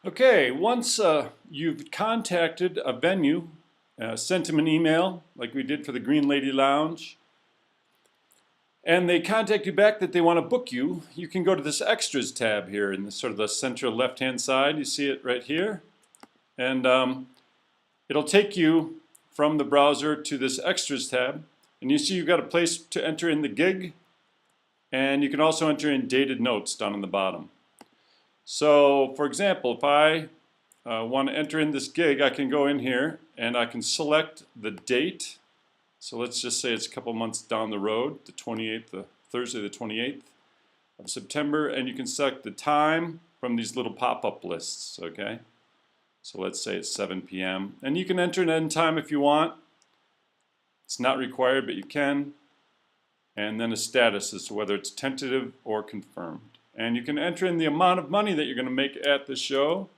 Okay, once you've contacted a venue, sent them an email like we did for the Green Lady Lounge, and they contact you back that they want to book you, you can go to this Extras tab here in the sort of the central left-hand side. You see it right here, and it'll take you from the browser to this Extras tab, and you see you've got a place to enter in the gig, and you can also enter in dated notes down on the bottom. So, for example, if I want to enter in this gig, I can go in here and I can select the date. So let's just say it's a couple months down the road, the 28th, Thursday the 28th of September, and you can select the time from these little pop-up lists, okay? So let's say it's 7 p.m. and you can enter an end time if you want. It's not required, but you can. And then a status as to whether it's tentative or confirmed. And you can enter in the amount of money that you're going to make at the show.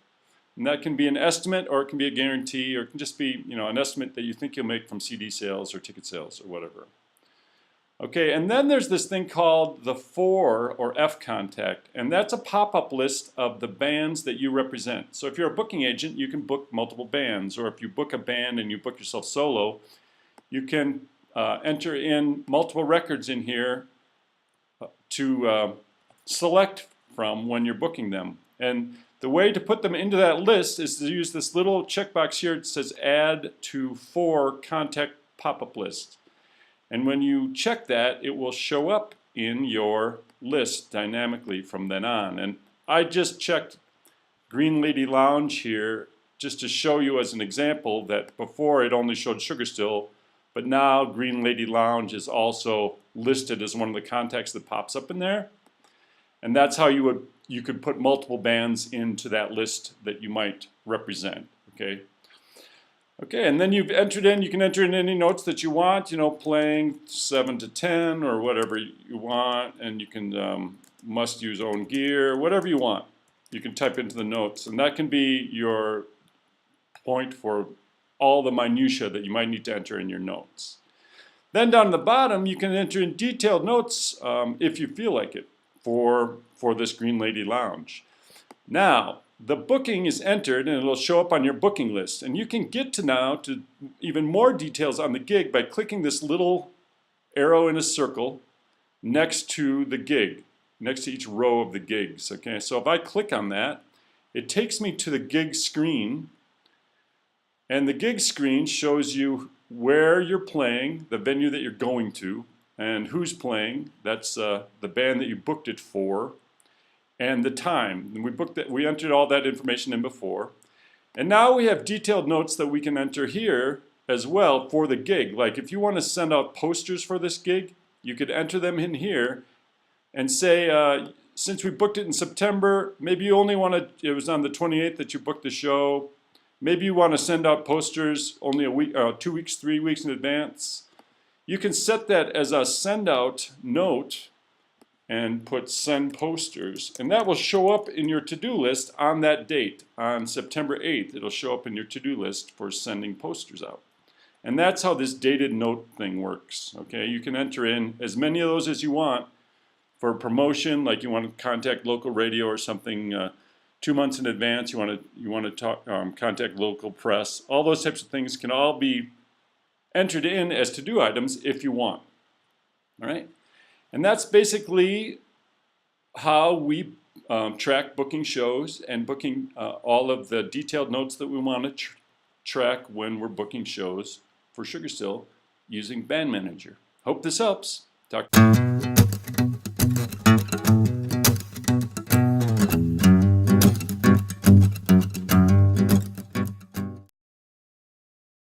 And that can be an estimate, or it can be a guarantee, or it can just be, you know, an estimate that you think you'll make from CD sales or ticket sales or whatever. Okay, and then there's this thing called the For or F contact, and that's a pop-up list of the bands that you represent. So if you're a booking agent, you can book multiple bands, or if you book a band and you book yourself solo, you can enter in multiple records in here to select from when you're booking them. And the way to put them into that list is to use this little checkbox here. It says Add to For Contact Pop-up List. And when you check that, it will show up in your list dynamically from then on. And I just checked Green Lady Lounge here just to show you as an example that before it only showed Sugar Still, but now Green Lady Lounge is also listed as one of the contacts that pops up in there. And that's how you could put multiple bands into that list that you might represent, okay? Okay, and then you've entered in, you can enter in any notes that you want, you know, playing 7 to 10 or whatever you want, and you can must use own gear, whatever you want. You can type into the notes, and that can be your point for all the minutia that you might need to enter in your notes. Then down at the bottom, you can enter in detailed notes if you feel like it for this Green Lady Lounge. Now, the booking is entered and it'll show up on your booking list, and you can get to even more details on the gig by clicking this little arrow in a circle next to the gig, next to each row of the gigs. Okay, so if I click on that, it takes me to the gig screen, and the gig screen shows you where you're playing, the venue that you're going to, and who's playing. That's the band that you booked it for, and the time. And we entered all that information in before, and now we have detailed notes that we can enter here as well for the gig. Like if you want to send out posters for this gig, you could enter them in here and say, since we booked it in September, maybe you only want to, it was on the 28th that you booked the show, maybe you want to send out posters only a week, 2 weeks, 3 weeks in advance. You can set that as a send out note and put send posters, and that will show up in your to-do list on that date. On September 8th, it'll show up in your to-do list for sending posters out. And that's how this dated note thing works. Okay, you can enter in as many of those as you want for promotion, like you want to contact local radio or something 2 months in advance. You want to talk, contact local press. All those types of things can all be entered in as to-do items if you want. All right, and that's basically how we track booking shows and booking all of the detailed notes that we want to track when we're booking shows for Sugar Still using Band Manager. Hope this helps. Talk.